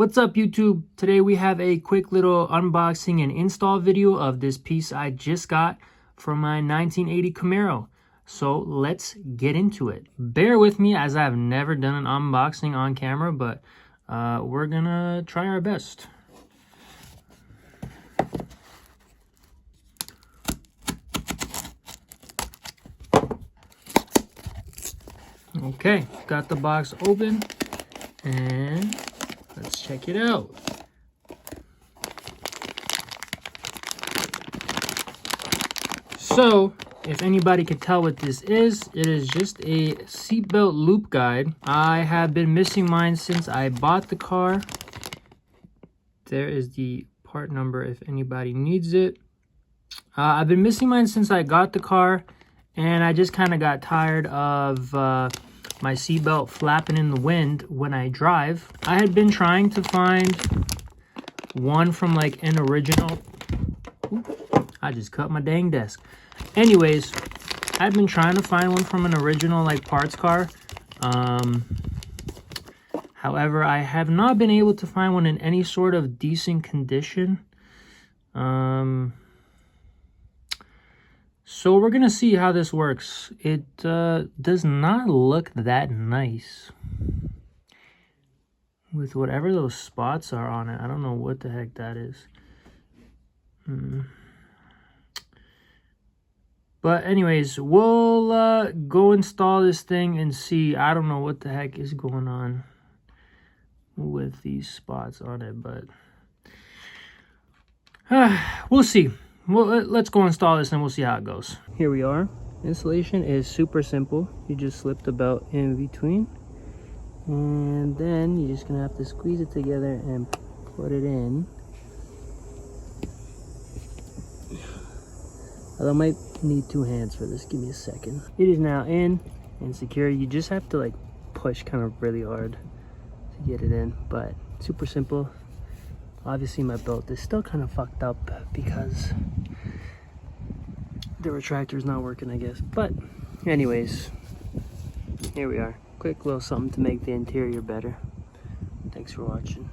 What's up, YouTube? Today we have a quick little unboxing and install video of this piece I just got from my 1980 Camaro. So let's get into it. Bear with me as I've never done an unboxing on camera, but we're gonna try our best. Okay, got the box open and let's check it out. So, if anybody could tell what this is, it is just a seatbelt loop guide. I have been missing mine since I bought the car. There is the part number if anybody needs it. I've been missing mine since I got the car, and I just kind of got tired of my seatbelt flapping in the wind when I drive. I had been trying to find one from like an original. I just cut my dang desk. Anyways, I've been trying to find one from an original like parts car. However, I have not been able to find one in any sort of decent condition. So we're gonna see how this works. It does not look that nice with whatever those spots are on it. I don't know what the heck that is. But anyways, we'll go install this thing and see. I don't know what the heck is going on with these spots on it, but we'll see. Well, let's go install this and we'll see how it goes. Here we are. Installation is super simple. You just slip the belt in between, and then you're just gonna have to squeeze it together and put it in. I might need two hands for this. Give me a second. It is now in and secure. You just have to like push kind of really hard to get it in, but super simple. Obviously my belt is still kind of fucked up because the retractor is not working, I guess. But anyways, here we are. Quick little something to make the interior better. Thanks for watching.